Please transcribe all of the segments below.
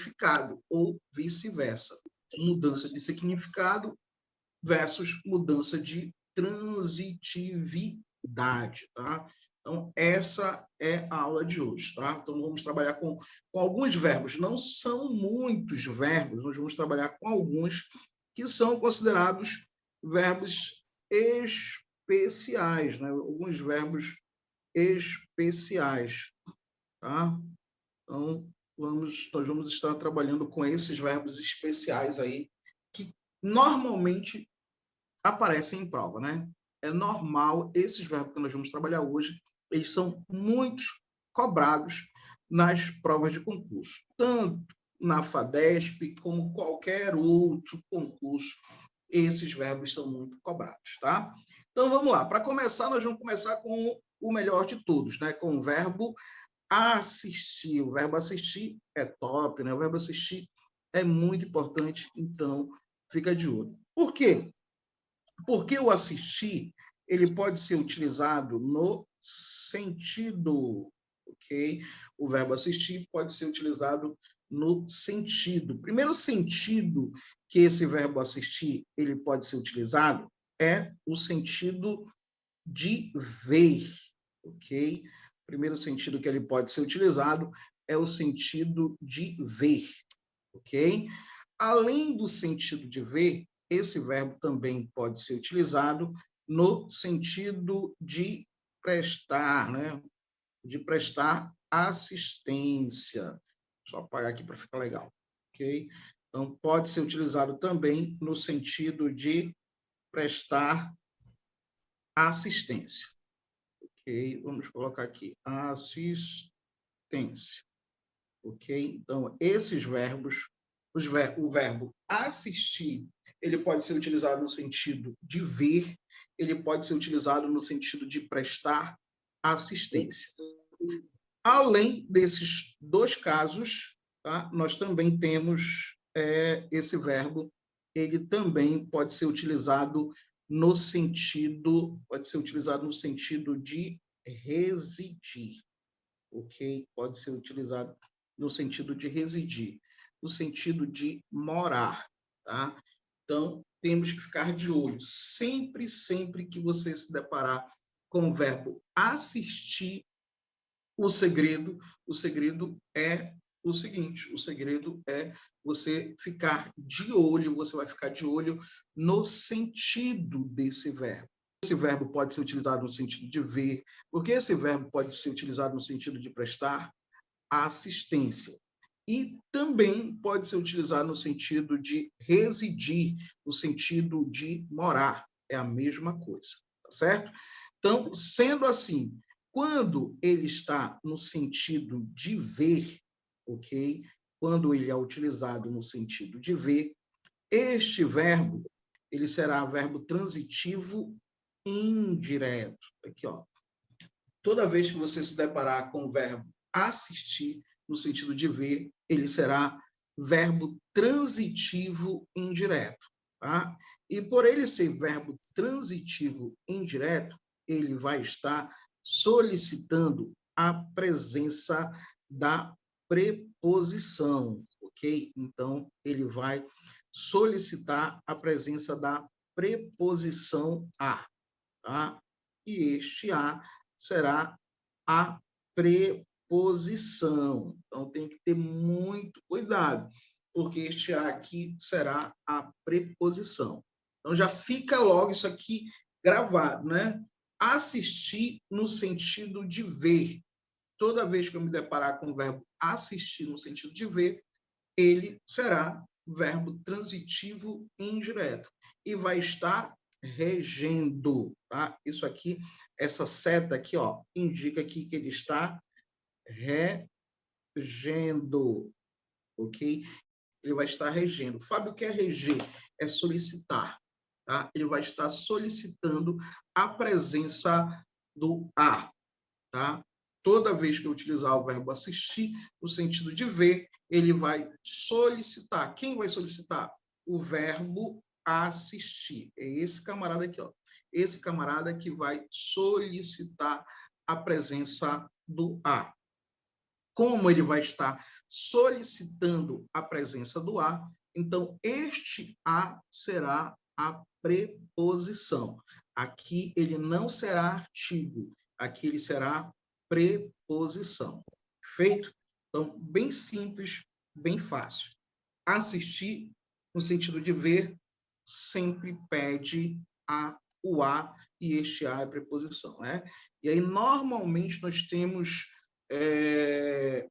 significado, ou vice-versa. Mudança de significado versus mudança de transitividade, tá? Então, essa é a aula de hoje, tá? Então, vamos trabalhar com alguns verbos. Não são muitos verbos, nós vamos trabalhar com alguns que são considerados verbos especiais, né? Alguns verbos especiais, tá? Então, nós vamos estar trabalhando com esses verbos especiais aí, que normalmente aparecem em prova, né? É normal, esses verbos que nós vamos trabalhar hoje, eles são muito cobrados nas provas de concurso, tanto na FADESP como qualquer outro concurso, esses verbos são muito cobrados, tá? Então, vamos lá. Para começar, nós vamos começar com o melhor de todos, né? Com o verbo assistir. O verbo assistir é top, né? O verbo assistir é muito importante, então fica de olho. Por quê? Porque o assistir, ele pode ser utilizado no sentido, ok? O verbo assistir pode ser utilizado no sentido. O primeiro sentido que esse verbo assistir, ele pode ser utilizado é o sentido de ver, ok? O primeiro sentido que ele pode ser utilizado é o sentido de ver, ok? Além do sentido de ver, esse verbo também pode ser utilizado no sentido de prestar, né? De prestar assistência. Deixa eu apagar aqui para ficar legal, ok? Então, pode ser utilizado também no sentido de prestar assistência. Ok? Vamos colocar aqui, assistência. Ok? Então, esses verbos, o verbo assistir, ele pode ser utilizado no sentido de ver, ele pode ser utilizado no sentido de prestar assistência. Além desses dois casos, tá? Nós também temos esse verbo, ele também pode ser utilizado no sentido de residir, ok? Pode ser utilizado no sentido de residir, no sentido de morar, tá? Então, temos que ficar de olho. Sempre que você se deparar com o verbo assistir, o segredo é o seguinte, o segredo é você ficar de olho, você vai ficar de olho no sentido desse verbo. Esse verbo pode ser utilizado no sentido de ver, porque esse verbo pode ser utilizado no sentido de prestar assistência. E também pode ser utilizado no sentido de residir, no sentido de morar. É a mesma coisa, tá certo? Então, sendo assim, quando ele está no sentido de ver, ok? Quando ele é utilizado no sentido de ver, este verbo, ele será verbo transitivo indireto. Aqui, ó. Toda vez que você se deparar com o verbo assistir, no sentido de ver, ele será verbo transitivo indireto, tá? E por ele ser verbo transitivo indireto, ele vai estar solicitando a presença da preposição, ok? Então, ele vai solicitar a presença da preposição a, tá? E este a será a preposição. Então, tem que ter muito cuidado, porque este a aqui será a preposição. Então, já fica logo isso aqui gravado, né? Assistir no sentido de ver. Toda vez que eu me deparar com o verbo assistir no sentido de ver, ele será verbo transitivo indireto e vai estar regendo, tá? Isso aqui, essa seta aqui, ó, indica aqui que ele está regendo, ok? Ele vai estar regendo. Fábio, o que é reger? É solicitar, tá? Ele vai estar solicitando a presença do a, tá? Toda vez que eu utilizar o verbo assistir, no sentido de ver, ele vai solicitar. Quem vai solicitar? O verbo assistir. É esse camarada aqui, ó. Esse camarada que vai solicitar a presença do a. como ele vai estar solicitando a presença do a, então este a será a preposição. Aqui ele não será artigo, aqui ele será preposição. Perfeito? Então, bem simples, bem fácil. Assistir, no sentido de ver, sempre pede o a, e este a é preposição, né? E aí, normalmente, nós temos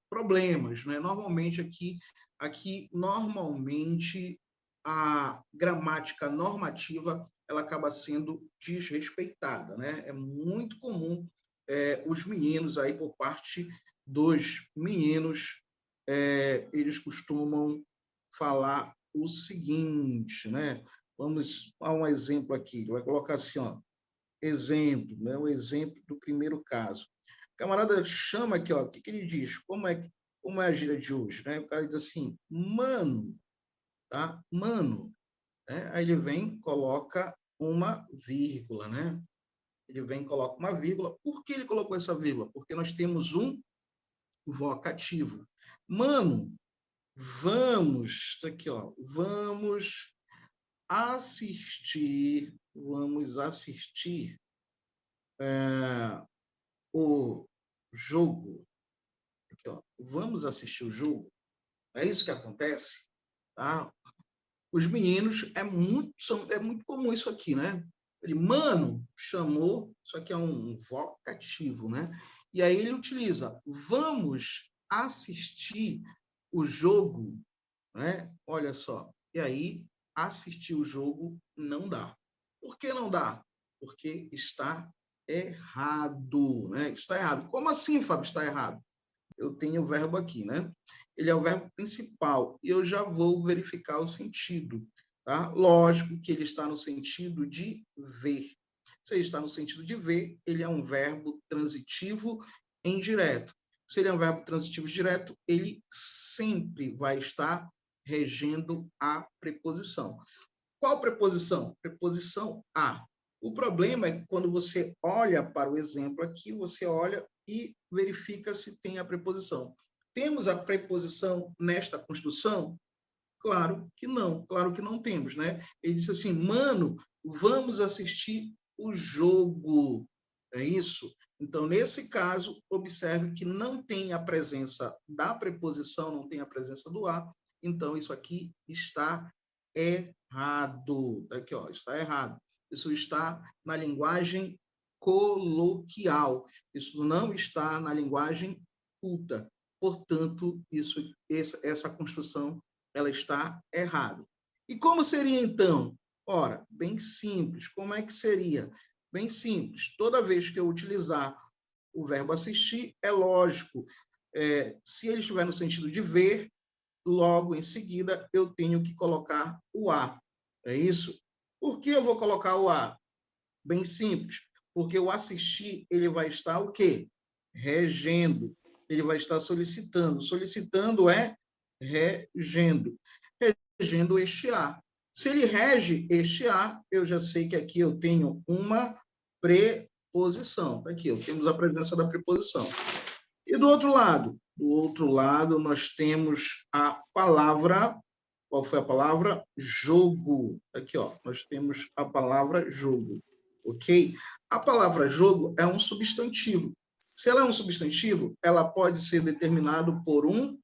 problemas, né? Normalmente, normalmente, a gramática normativa, ela acaba sendo desrespeitada, né? É muito comum os meninos aí, por parte dos meninos, eles costumam falar o seguinte, né? Vamos a um exemplo aqui. Vai colocar assim, ó, exemplo, né? O exemplo do primeiro caso. O camarada chama aqui, ó, o que ele diz? Como é a gíria de hoje, né? O cara diz assim, mano, tá? Mano, né? Aí ele vem, coloca uma vírgula, né? Ele vem, coloca uma vírgula. Por que ele colocou essa vírgula? Porque nós temos um vocativo. Mano, vamos, tá aqui, ó, vamos assistir o jogo. Aqui, ó, vamos assistir o jogo. É isso que acontece, tá? Os meninos, é muito comum isso aqui, né? Ele, mano, chamou, isso aqui é um vocativo, né? E aí ele utiliza, vamos assistir o jogo, né? Olha só. E aí, assistir o jogo não dá. Por que não dá? Porque está errado, né? Está errado. Como assim, Fábio, está errado? Eu tenho o verbo aqui, né? Ele é o verbo principal e eu já vou verificar o sentido, tá? Lógico que ele está no sentido de ver. Se ele está no sentido de ver, ele é um verbo transitivo indireto. Se ele é um verbo transitivo direto, ele sempre vai estar regendo a preposição. Qual preposição? Preposição a. O problema é que quando você olha para o exemplo aqui, você olha e verifica se tem a preposição. Temos a preposição nesta construção? Claro que não temos, né? Ele disse assim, mano, vamos assistir o jogo. É isso? Então, nesse caso, observe que não tem a presença da preposição, não tem a presença do a, então isso aqui está errado. Aqui, ó, está errado. Isso está na linguagem coloquial. Isso não está na linguagem culta. Portanto, essa construção ela está errada. E como seria, então? Ora, bem simples. Como é que seria? Bem simples. Toda vez que eu utilizar o verbo assistir, é lógico, se ele estiver no sentido de ver, logo em seguida eu tenho que colocar o a. É isso? Por que eu vou colocar o a? Bem simples. Porque o assistir, ele vai estar o quê? Regendo. Ele vai estar solicitando. Solicitando é regendo. Regendo este a. Se ele rege este a, eu já sei que aqui eu tenho uma preposição. Aqui, temos a presença da preposição. E do outro lado? Do outro lado, nós temos a palavra... Qual foi a palavra? Jogo. Aqui, ó, nós temos a palavra jogo. Ok? A palavra jogo é um substantivo. Se ela é um substantivo, ela pode ser determinado por um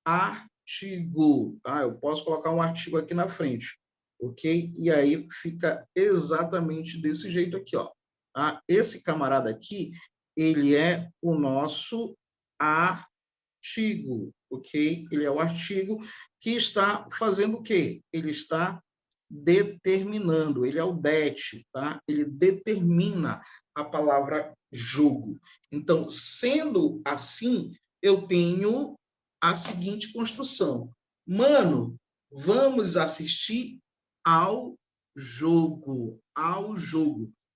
artigo. Tá? Eu posso colocar um artigo aqui na frente. Ok? E aí fica exatamente desse jeito aqui, ó. Tá? Esse camarada aqui, ele é o nosso artigo, ok? Ele é o artigo que está fazendo o quê? Ele está determinando, ele é o det, tá? Ele determina a palavra jogo. Então, sendo assim, eu tenho a seguinte construção. Mano, vamos assistir ao jogo,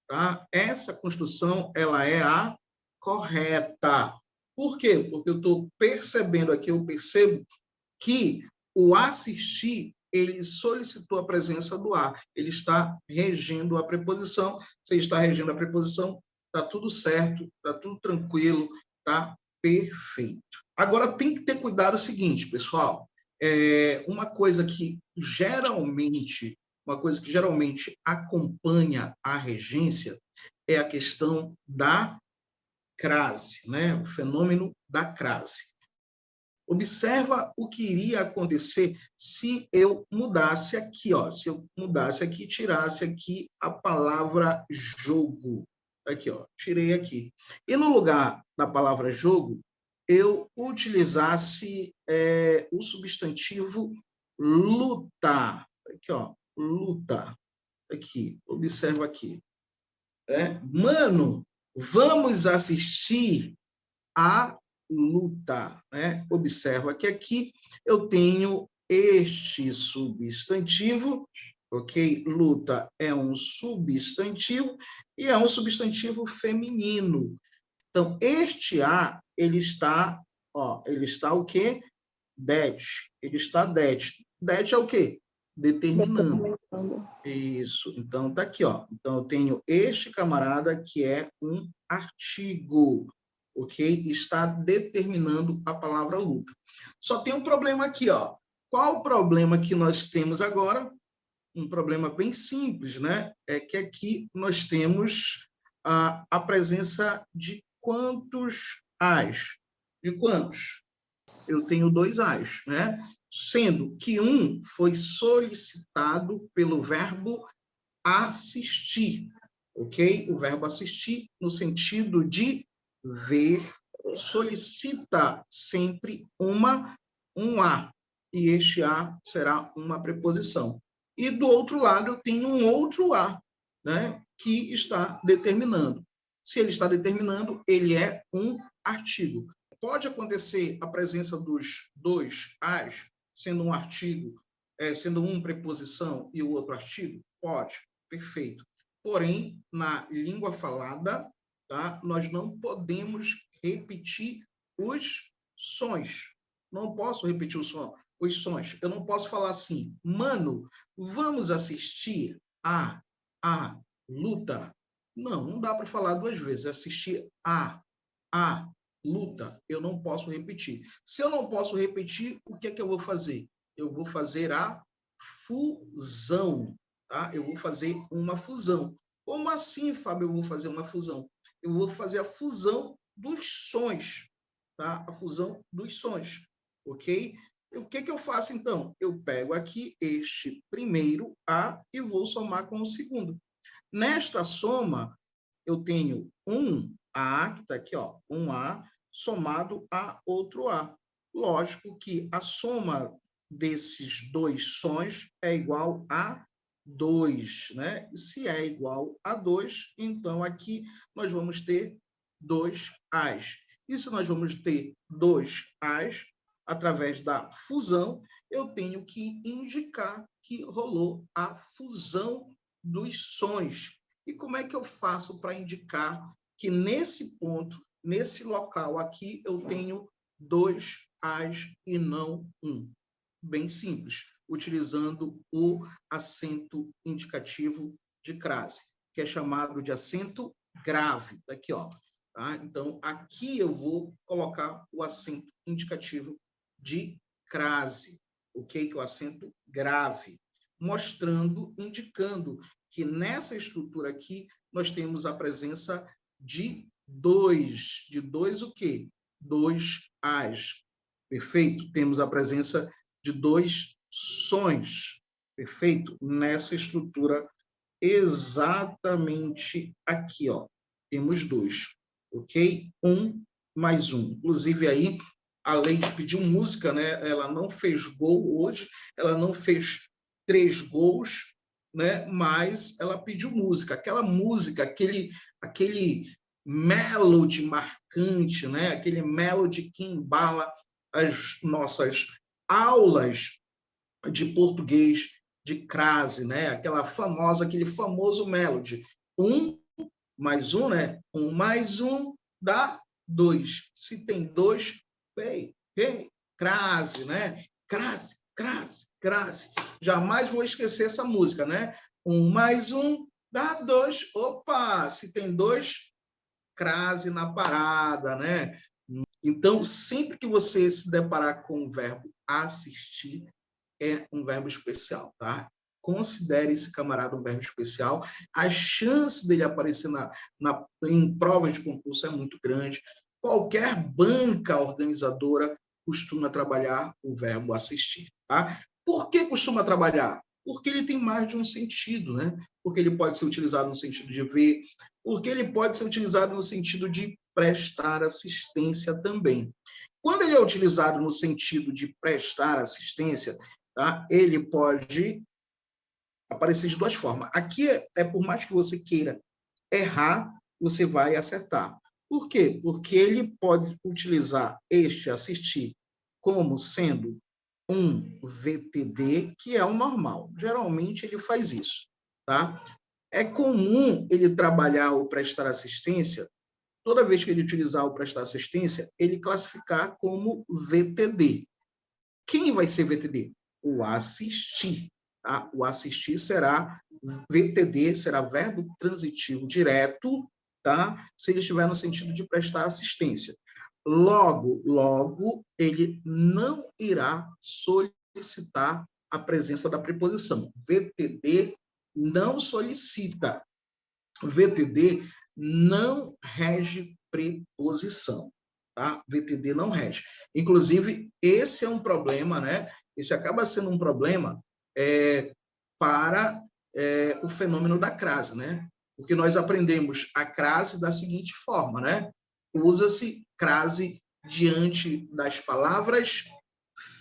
tá? Essa construção, ela é a correta. Por quê? Porque eu estou percebendo aqui, eu percebo que o assistir, ele solicitou a presença do a, ele está regendo a preposição. Se ele está regendo a preposição, está tudo certo, está tudo tranquilo, tá Perfeito. Agora, tem que ter cuidado o seguinte, pessoal. Uma coisa que geralmente acompanha a regência é a questão da crase, né? O fenômeno da crase. Observa o que iria acontecer se eu mudasse aqui, ó. Se eu mudasse aqui, tirasse aqui a palavra jogo. Aqui, ó, tirei aqui. E no lugar da palavra jogo, eu utilizasse o substantivo luta. Aqui, ó, luta. Aqui, observa aqui. Mano, vamos assistir a luta, né? Observa que aqui eu tenho este substantivo, ok? Luta é um substantivo e é um substantivo feminino. Então, este a, ele está o quê? Det. Ele está det. Det é o quê? Determinando. Isso. Então, tá aqui, ó. Então, eu tenho este camarada que é um artigo, ok? Está determinando a palavra luta. Só tem um problema aqui, ó. Qual o problema que nós temos agora? Um problema bem simples, né? É que aqui nós temos a presença de quantos as? De quantos? Eu tenho 2 as, né? Sendo que um foi solicitado pelo verbo assistir, ok? O verbo assistir no sentido de ver solicita sempre um a, e este a será uma preposição. E do outro lado eu tenho um outro a, né, que está determinando. Se ele está determinando, ele é um artigo. Pode acontecer a presença dos 2 as, sendo um artigo, sendo um preposição e o outro artigo? Pode, perfeito. Porém, na língua falada, tá, nós não podemos repetir os sons. Não posso repetir os sons. Eu não posso falar assim, mano, vamos assistir a luta. Não dá para falar 2 vezes. Assistir a luta, eu não posso repetir. Se eu não posso repetir, o que é que eu vou fazer? Eu vou fazer a fusão, tá? Eu vou fazer uma fusão. Como assim, Fábio, eu vou fazer uma fusão? Eu vou fazer a fusão dos sons, tá? A fusão dos sons, ok? O que que eu faço, então? Eu pego aqui este primeiro A e vou somar com o segundo. Nesta soma, eu tenho um A, que está aqui, ó, um A, somado a outro A. Lógico que a soma desses 2 sons é igual a 2, né? E se é igual a 2, então aqui nós vamos ter 2 As. E se nós vamos ter 2 As, através da fusão, eu tenho que indicar que rolou a fusão dos sons. E como é que eu faço para indicar que nesse ponto, nesse local aqui, eu tenho 2 as e não 1? Bem simples, utilizando o acento indicativo de crase, que é chamado de acento grave. Daqui, ó. Tá? Então, aqui eu vou colocar o acento indicativo de crase, ok? Que é o acento grave, mostrando, indicando que nessa estrutura aqui nós temos a presença de 2. De 2 o quê? 2 as. Perfeito? Temos a presença de 2 sons. Perfeito? Nessa estrutura exatamente aqui, ó. Temos 2, ok? 1 mais 1. Inclusive aí a Leite pediu música, né? Ela não fez gol hoje, ela não fez 3 gols, né? Mas ela pediu música, aquela música, aquele melody marcante, né? Aquele melody que embala as nossas aulas de português de crase, né? Aquele famoso melody. 1 mais 1, né? 1 mais 1 dá 2. Se tem 2, crase, né? Crase, crase, crase. Jamais vou esquecer essa música, né? 1 mais 1 dá 2. Opa, se tem 2, crase na parada, né? Então, sempre que você se deparar com o verbo assistir, é um verbo especial, tá? Considere esse camarada um verbo especial. A chance dele aparecer em provas de concurso é muito grande. Qualquer banca organizadora costuma trabalhar o verbo assistir, tá? Por que costuma trabalhar? Porque ele tem mais de um sentido, né? Porque ele pode ser utilizado no sentido de ver, porque ele pode ser utilizado no sentido de prestar assistência também. Quando ele é utilizado no sentido de prestar assistência, tá? Ele pode aparecer de duas formas. Aqui por mais que você queira errar, você vai acertar. Por quê? Porque ele pode utilizar este assistir como sendo um VTD, que é o normal. Geralmente ele faz isso, tá? É comum ele trabalhar ou prestar assistência, toda vez que ele utilizar o prestar assistência, ele classificar como VTD. Quem vai ser VTD? O assistir. Tá? O assistir será VTD, será verbo transitivo direto, tá? Se ele estiver no sentido de prestar assistência. Logo, ele não irá solicitar a presença da preposição. VTD não solicita. VTD não rege preposição. Tá? VTD não rege. Inclusive, esse é um problema, né? Esse acaba sendo um problema para o fenômeno da crase, né? Porque nós aprendemos a crase da seguinte forma, né? Usa-se crase diante das palavras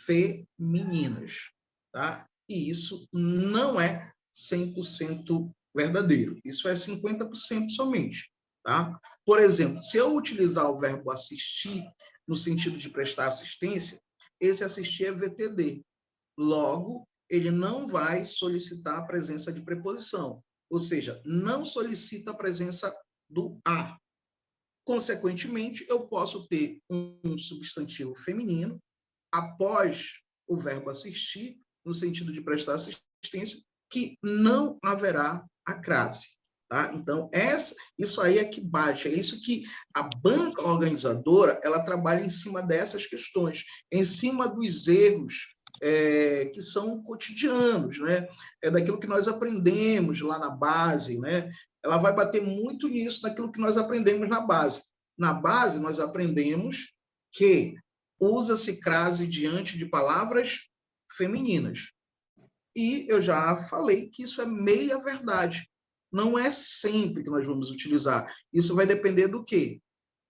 femininas, tá? E isso não é 100% verdadeiro. Isso é 50% somente. Tá? Por exemplo, se eu utilizar o verbo assistir no sentido de prestar assistência, esse assistir é VTD. Logo, ele não vai solicitar a presença de preposição, ou seja, não solicita a presença do a. Consequentemente, eu posso ter um substantivo feminino após o verbo assistir, no sentido de prestar assistência, que não haverá a crase. Tá? Então, isso aí é que bate, é isso que a banca organizadora ela trabalha em cima dessas questões, em cima dos erros que são cotidianos, né? É daquilo que nós aprendemos lá na base, né? Ela vai bater muito nisso, daquilo que nós aprendemos na base. Na base, nós aprendemos que usa-se crase diante de palavras femininas. E eu já falei que isso é meia verdade. Não é sempre que nós vamos utilizar. Isso vai depender do quê?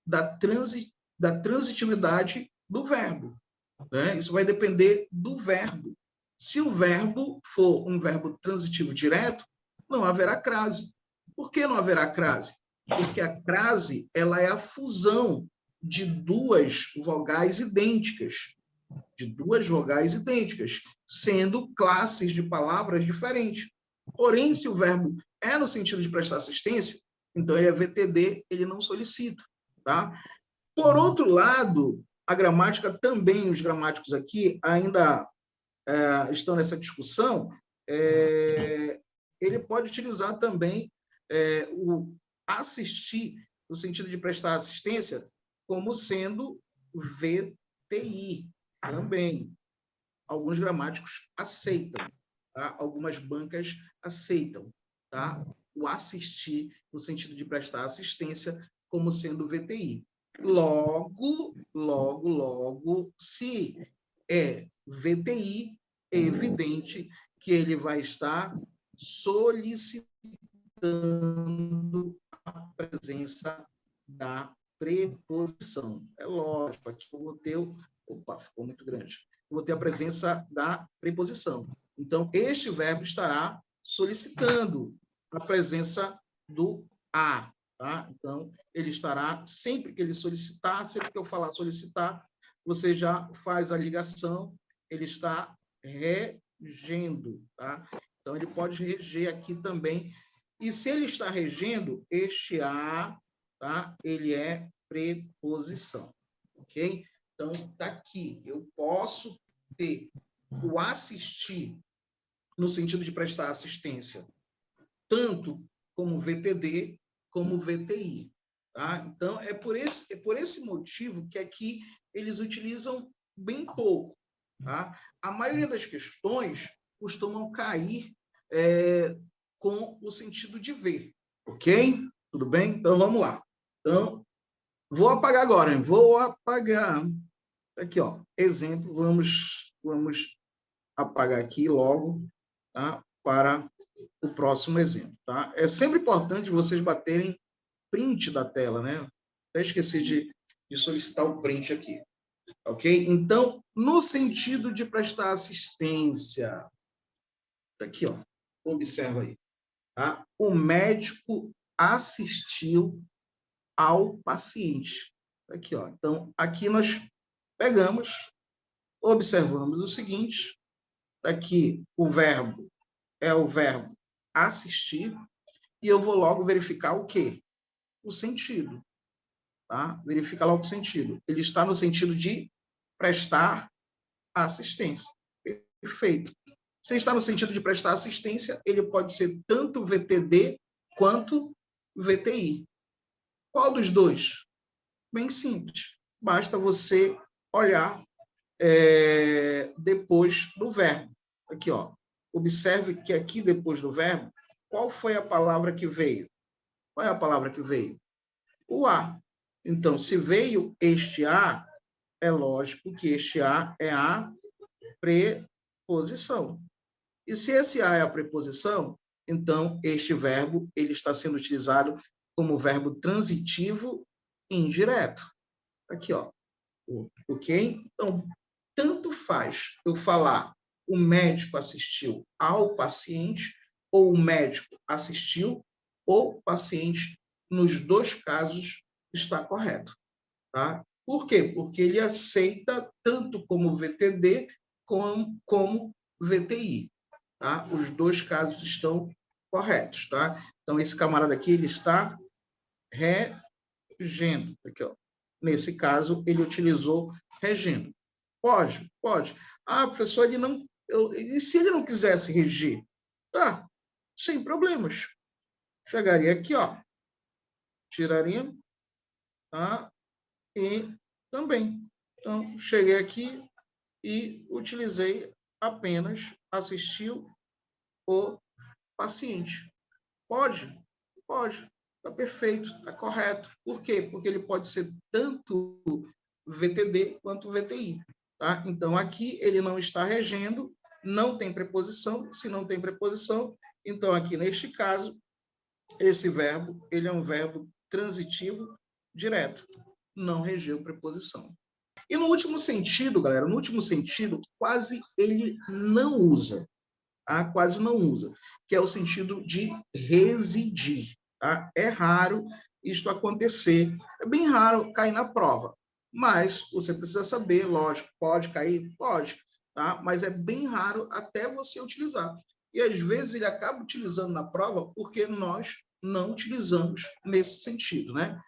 Da transitividade do verbo. Né? Isso vai depender do verbo. Se o verbo for um verbo transitivo direto, não haverá crase. Por que não haverá crase? Porque a crase ela é a fusão de duas vogais idênticas, sendo classes de palavras diferentes. Porém, se o verbo é no sentido de prestar assistência, então ele é VTD, ele não solicita. Tá? Por outro lado, a gramática também, os gramáticos aqui ainda estão nessa discussão, ele pode utilizar também o assistir, no sentido de prestar assistência, como sendo VTI também. Alguns gramáticos aceitam, tá? Algumas bancas aceitam, tá? O assistir, no sentido de prestar assistência, como sendo VTI. Logo, se é VTI, é evidente que ele vai estar solicitando a presença da preposição. É lógico, aqui eu vou ter... Opa, ficou muito grande. Eu vou ter a presença da preposição. Então, este verbo estará solicitando a presença do a. Tá? Então, ele estará, sempre que ele solicitar, sempre que eu falar solicitar, você já faz a ligação, ele está regendo. Tá? Então, ele pode reger aqui também. E se ele está regendo, este a, tá? Ele é preposição. Ok? Então, está aqui. Eu posso ter o assistir no sentido de prestar assistência, tanto como VTD, como VTI. tá? Então, é por esse motivo que aqui eles utilizam bem pouco, tá? A maioria das questões costumam cair com o sentido de ver, ok? Tudo bem? Então, vamos lá. Então, vou apagar agora, hein? Vou apagar. Aqui, ó, exemplo, vamos apagar aqui logo, tá? Para o próximo exemplo, tá? É sempre importante vocês baterem print da tela, né? Até esqueci de solicitar o print aqui, ok? Então, no sentido de prestar assistência, tá aqui, ó, observa aí, tá? O médico assistiu ao paciente, tá aqui, ó. Então, aqui nós pegamos, observamos o seguinte, aqui o verbo é o verbo assistir, e eu vou logo verificar o quê? O sentido, tá? Verifica logo o sentido. Ele está no sentido de prestar assistência. Perfeito. Se está no sentido de prestar assistência, ele pode ser tanto VTD quanto VTI. Qual dos dois? Bem simples. Basta você olhar depois do verbo. Aqui, ó. Observe que aqui depois do verbo, qual foi a palavra que veio? Qual é a palavra que veio? O a. Então, se veio este a, é lógico que este a é a preposição. E se esse a é a preposição, então este verbo ele está sendo utilizado como verbo transitivo indireto. Aqui, ó. Ok? Então, tanto faz eu falar o médico assistiu ao paciente ou o médico assistiu o paciente, nos dois casos está correto, tá? Por quê? Porque ele aceita tanto como VTD como VTI, tá? Os dois casos estão corretos, tá? Então, esse camarada aqui, ele está regendo, aqui, ó. Nesse caso, ele utilizou regendo. Pode, pode. Ah, professor, ele não... e se ele não quisesse regir? Tá, sem problemas. Chegaria aqui, ó. Tiraria, tá? E também. Então, cheguei aqui e utilizei apenas assistiu o paciente. Pode? Pode. Está perfeito, está correto. Por quê? Porque ele pode ser tanto VTD quanto VTI. Tá? Então, aqui ele não está regendo, não tem preposição. Se não tem preposição, então aqui neste caso, esse verbo ele é um verbo transitivo direto, não regeu preposição. E no último sentido, galera, no último sentido, quase ele não usa, tá? Quase não usa, que é o sentido de residir, tá? É raro isto acontecer, é bem raro cair na prova, mas você precisa saber, lógico, pode cair? Pode, tá? Mas é bem raro até você utilizar. E às vezes ele acaba utilizando na prova porque nós não utilizamos nesse sentido, né?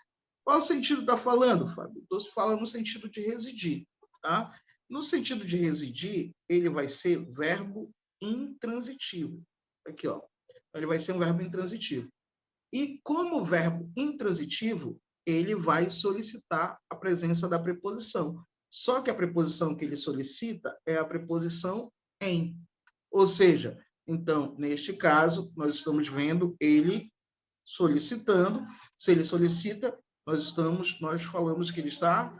Qual o sentido está falando, Fábio? Estou falando no sentido de residir, tá? No sentido de residir, ele vai ser verbo intransitivo. Aqui, ó. Ele vai ser um verbo intransitivo. E como verbo intransitivo, ele vai solicitar a presença da preposição. Só que a preposição que ele solicita é a preposição em. Ou seja, então, neste caso, nós estamos vendo ele solicitando. Se ele solicita, nós falamos que ele está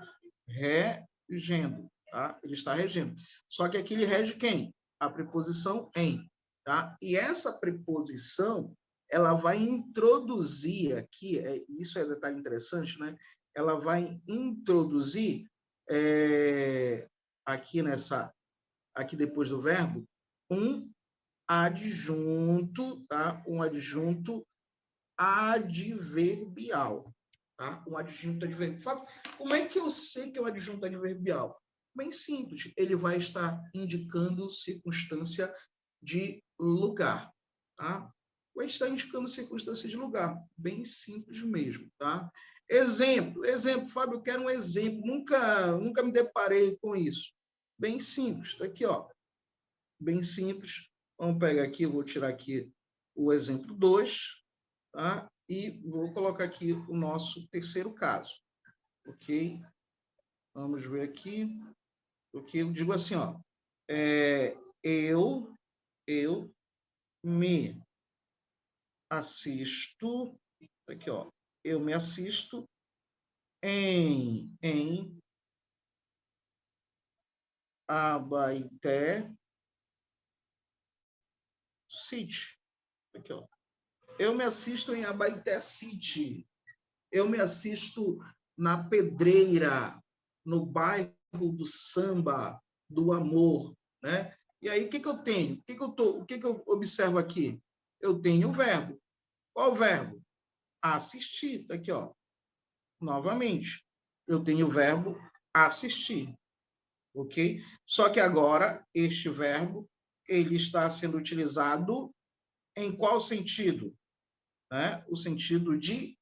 regendo, tá? Ele está regendo. Só que aqui ele rege quem? A preposição em, tá? E essa preposição, ela vai introduzir aqui, isso é detalhe interessante, né? Ela vai introduzir aqui depois do verbo, um adjunto, tá? Um adjunto adverbial, tá? Um adjunto adverbial. Como é que eu sei que é um adjunto adverbial? Bem simples, ele vai estar indicando circunstância de lugar, tá? Vai estar indicando circunstância de lugar, bem simples mesmo, tá? Exemplo, Fábio, eu quero um exemplo, nunca me deparei com isso. Bem simples, tá aqui, ó. Bem simples. Vamos pegar aqui, eu vou tirar aqui o exemplo 2, tá? E vou colocar aqui o nosso terceiro caso, ok? Vamos ver aqui. Ok, eu digo assim, ó, eu me assisto, aqui, ó, eu me assisto em Abaeté City. Aqui, ó. Eu me assisto em Abaeté City. Eu me assisto na Pedreira, no bairro do samba, do amor, né? E aí, o que eu tenho? O que eu observo aqui? Eu tenho o verbo. Qual o verbo? Assistir. Aqui, ó. Novamente, eu tenho o verbo assistir, ok? Só que agora, este verbo, ele está sendo utilizado em qual sentido? Né? O sentido de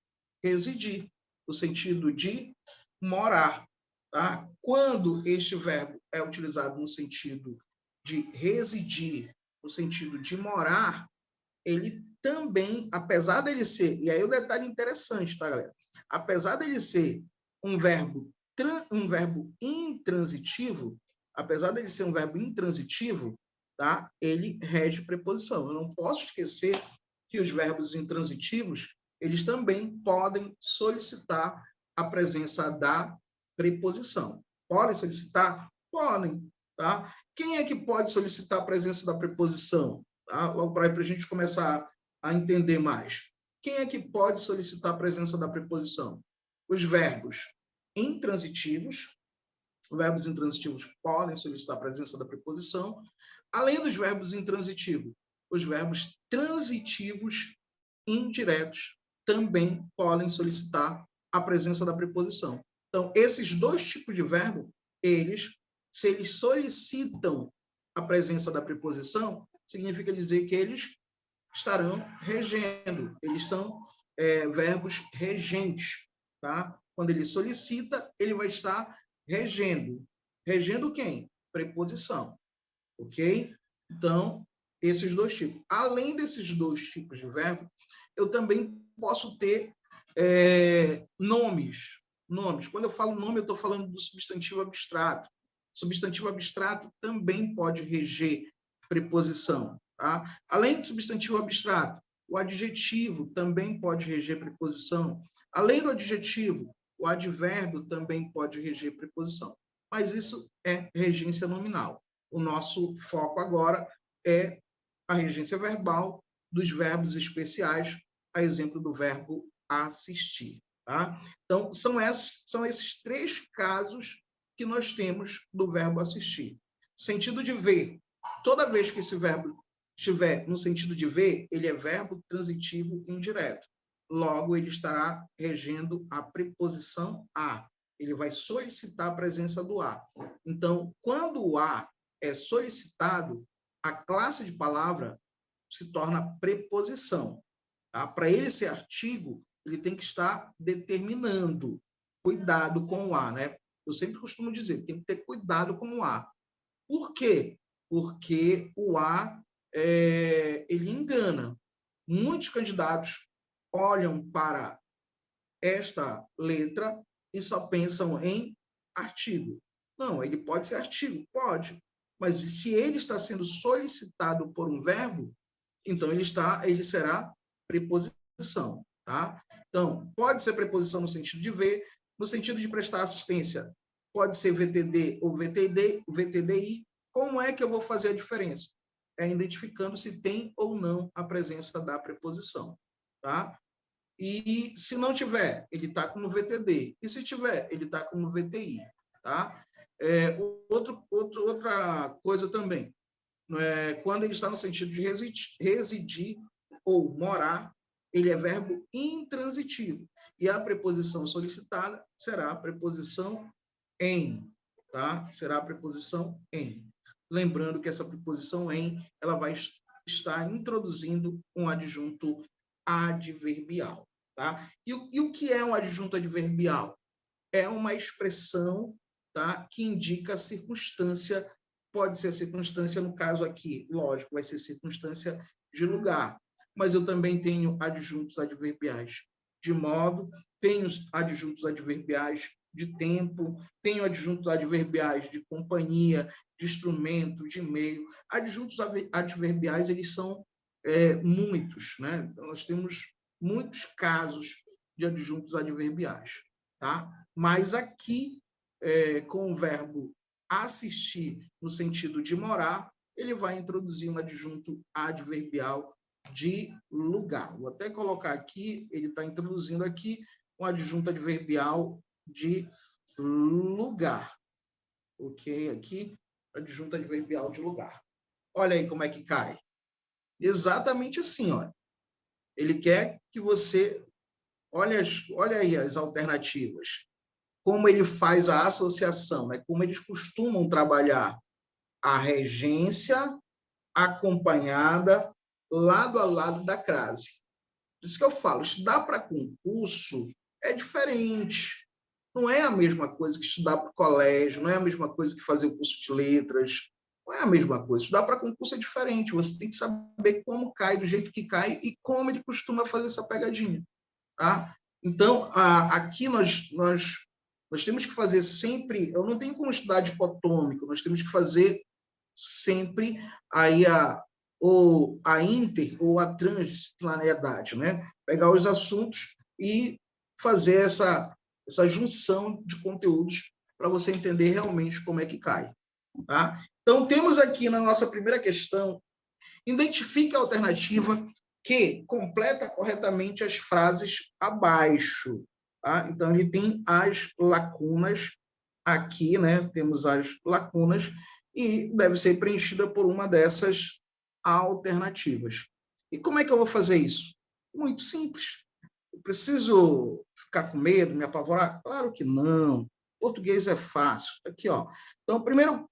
residir, o sentido de morar. Tá? Quando este verbo é utilizado no sentido de residir, no sentido de morar, ele também, apesar dele ser, e aí o detalhe interessante, tá, galera? Apesar dele ser um verbo intransitivo, apesar dele ser um verbo intransitivo, tá? Ele rege preposição. Eu não posso esquecer que os verbos intransitivos, eles também podem solicitar a presença da preposição. Podem solicitar? Podem, tá? Quem é que pode solicitar a presença da preposição? Tá? Logo para a gente começar a entender mais. Quem é que pode solicitar a presença da preposição? Os verbos intransitivos. Os verbos intransitivos podem solicitar a presença da preposição. Além dos verbos intransitivos, os verbos transitivos indiretos também podem solicitar a presença da preposição. Então, esses dois tipos de verbo, se eles solicitam a presença da preposição, significa dizer que eles estarão regendo. Eles são verbos regentes, tá? Quando ele solicita, ele vai estar regendo. Regendo quem? Preposição, ok? Então, esses dois tipos. Além desses dois tipos de verbo, eu também posso ter nomes. Nomes. Quando eu falo nome, eu estou falando do substantivo abstrato. Substantivo abstrato também pode reger preposição. Tá? Além do substantivo abstrato, o adjetivo também pode reger preposição. Além do adjetivo, o advérbio também pode reger preposição. Mas isso é regência nominal. O nosso foco agora é a regência verbal dos verbos especiais, a exemplo do verbo assistir. Tá? Então, são esses três casos que nós temos do verbo assistir. Sentido de ver. Toda vez que esse verbo estiver no sentido de ver, ele é verbo transitivo indireto. Logo, ele estará regendo a preposição a. Ele vai solicitar a presença do a. Então, quando o a é solicitado, a classe de palavra se torna preposição. Tá? Para ele ser artigo, ele tem que estar determinando. Cuidado com o a, né? Eu sempre costumo dizer, tem que ter cuidado com o a. Por quê? Porque o a ele engana. Muitos candidatos olham para esta letra e só pensam em artigo. Não, ele pode ser artigo? Pode. Mas se ele está sendo solicitado por um verbo, então ele será preposição. Tá? Então, pode ser preposição no sentido de ver, no sentido de prestar assistência, pode ser VTD ou VTDI. Como é que eu vou fazer a diferença? É identificando se tem ou não a presença da preposição. Tá? E se não tiver, ele está como VTD. E se tiver, ele está como VTI. Tá? Outra coisa também, quando ele está no sentido de residir ou morar, ele é verbo intransitivo. E a preposição solicitada será a preposição em. Tá? Será a preposição em. Lembrando que essa preposição em, ela vai estar introduzindo um adjunto adverbial. Tá? E o que é um adjunto adverbial? É uma expressão, tá, que indica a circunstância. Pode ser circunstância, no caso aqui, lógico, vai ser circunstância de lugar. mas eu também tenho adjuntos adverbiais de modo, tenho adjuntos adverbiais de tempo, tenho adjuntos adverbiais de companhia, de instrumento, de meio. Adjuntos adverbiais, eles são muitos, né? Então, nós temos muitos casos de adjuntos adverbiais, tá? Mas aqui, com o verbo assistir, no sentido de morar, ele vai introduzir um adjunto adverbial de lugar. Vou até colocar aqui, ele está introduzindo aqui um adjunto adverbial de lugar. Ok? Aqui, adjunto adverbial de lugar. Olha aí como é que cai. Exatamente assim, olha. Ele quer que você... Olha aí as alternativas. Como ele faz a associação, né? Como eles costumam trabalhar a regência acompanhada lado a lado da crase. Por isso que eu falo, estudar para concurso é diferente. Não é a mesma coisa que estudar para o colégio, não é a mesma coisa que fazer o curso de letras, não é a mesma coisa. Estudar para concurso é diferente, você tem que saber como cai, do jeito que cai e como ele costuma fazer essa pegadinha. Tá? Então, aqui nós temos que fazer sempre... Eu não tenho como estudar dicotômico, nós temos que fazer sempre aí a inter ou a transdisciplinariedade, né? Pegar os assuntos e fazer essa junção de conteúdos para você entender realmente como é que cai. Tá? Então, temos aqui na nossa primeira questão, identifique a alternativa que completa corretamente as frases abaixo. Tá? Então, ele tem as lacunas aqui, né? Temos as lacunas e deve ser preenchida por uma dessas alternativas. E como é que eu vou fazer isso? Muito simples. Eu preciso ficar com medo, me apavorar? Claro que não. Português é fácil. Aqui, ó. Então, a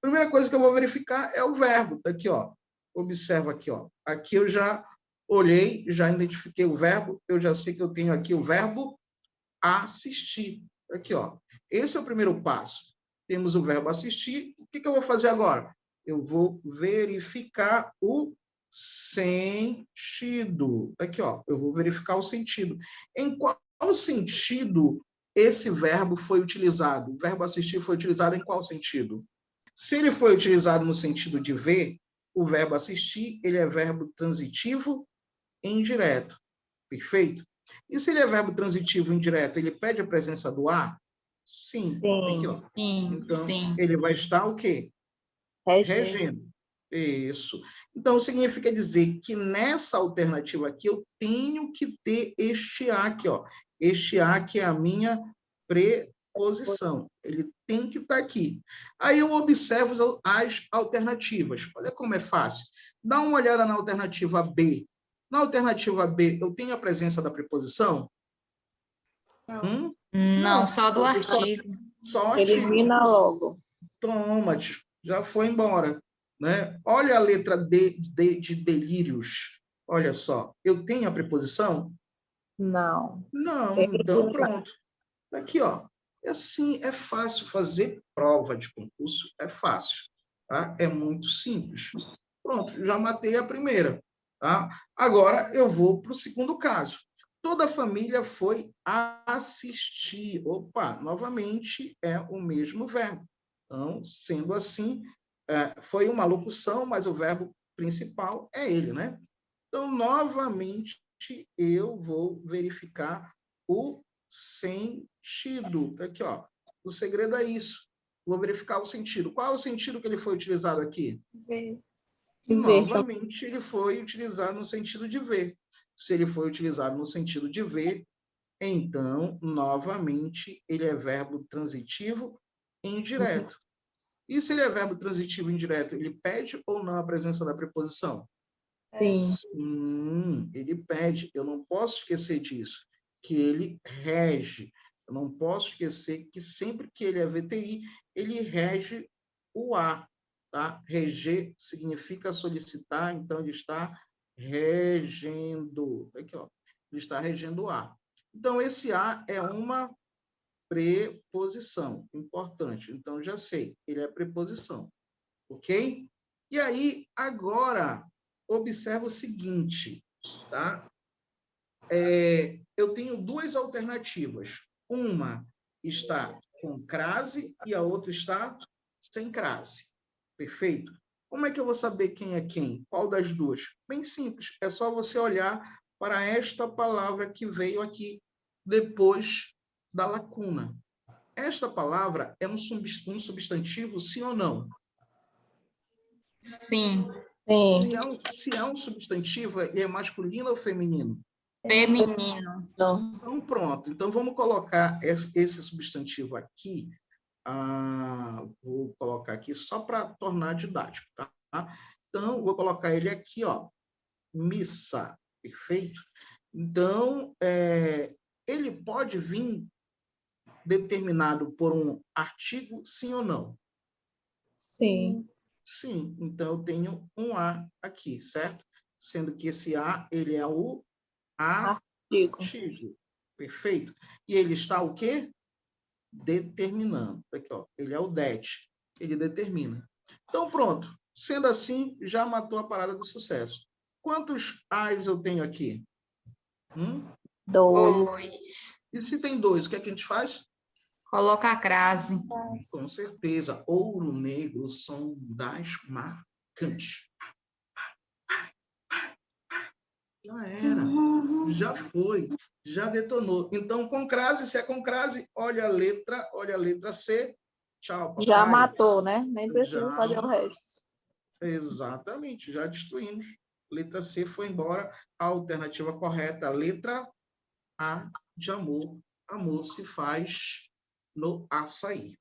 primeira coisa que eu vou verificar é o verbo. Tá aqui, ó. Observa aqui, ó. Aqui eu já olhei, já identifiquei o verbo, eu já sei que eu tenho aqui o verbo assistir. Aqui, ó. Esse é o primeiro passo. Temos o verbo assistir. O que eu vou fazer agora? Eu vou verificar o sentido. Aqui, ó. Eu vou verificar o sentido. Em qual sentido esse verbo foi utilizado? O verbo assistir foi utilizado em qual sentido? Se ele foi utilizado no sentido de ver, o verbo assistir, ele é verbo transitivo indireto. Perfeito? E se ele é verbo transitivo indireto, ele pede a presença do a? Sim. Aqui, ó. Então, ele vai estar o quê? Regendo. Isso. Então, significa dizer que nessa alternativa aqui, eu tenho que ter este a aqui, ó. Este a que é a minha preposição. Ele tem que estar aqui. Aí eu observo as alternativas. Olha como é fácil. Dá uma olhada na alternativa B. Na alternativa B, eu tenho a presença da preposição? Não. Não, só do artigo. Só o artigo. Elimina logo. Toma, já foi embora. Né? Olha a letra D de delírios. Olha só. Eu tenho a preposição? Não. Não, então pronto. Aqui, ó. É assim, é fácil fazer prova de concurso, é fácil. Tá? É muito simples. Pronto, já matei a primeira. Tá? Agora eu vou para o segundo caso. Toda a família foi assistir. Opa, novamente é o mesmo verbo. Então, sendo assim, foi uma locução, mas o verbo principal é ele, né? Então, novamente, eu vou verificar o sentido. Aqui, ó. O segredo é isso. Vou verificar o sentido. Qual é o sentido que ele foi utilizado aqui? Ver. Novamente, ele foi utilizado no sentido de ver. Se ele foi utilizado no sentido de ver, então, novamente, ele é verbo transitivo indireto. E se ele é verbo transitivo indireto, ele pede ou não a presença da preposição? Sim. Sim, ele pede. Eu não posso esquecer disso, que ele rege. Eu não posso esquecer que sempre que ele é VTI, ele rege o A. Tá? Reger significa solicitar, então ele está regendo. Aqui, ó. Ele está regendo o A. Então, esse A é uma preposição. Importante. Então, já sei, ele é preposição. Ok? E aí, agora, observa o seguinte. tá? Eu tenho duas alternativas. Uma está com crase e a outra está sem crase. Perfeito? Como é que eu vou saber quem é quem? Qual das duas? Bem simples. É só você olhar para esta palavra que veio aqui depois da lacuna. Esta palavra é um substantivo, sim ou não? Sim. Sim. Se é um substantivo, é masculino ou feminino? Feminino. Não. Então, pronto. Então, vamos colocar esse substantivo aqui. Vou colocar aqui só para tornar didático, tá? Então, vou colocar ele aqui, ó, missa, perfeito? Então, ele pode vir determinado por um artigo, sim ou não? Sim. Sim, então eu tenho um A aqui, certo? Sendo que esse A, ele é o Artigo. artigo, perfeito? E ele está o quê? Determinando. Aqui, ó, ele é o det, ele determina. Então, pronto. Sendo assim, já matou a parada do sucesso. Quantos As eu tenho aqui? 2. 2. E se tem 2, o que é que a gente faz? Coloca a crase. Com certeza. Ouro negro, som das marcantes. Já era. Já foi. Já detonou. Então, com crase, se é com crase, olha a letra C. Tchau, papai. Já matou, né? Nem precisa Já. fazer o resto. Exatamente, já destruímos. Letra C foi embora. A alternativa correta, letra A de amor. Amor se faz no açaí.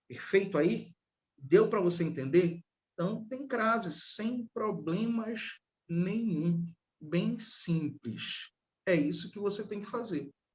Perfeito aí? Deu para você entender? Então, tem crase sem problemas nenhum. Bem simples. É isso que você tem que fazer.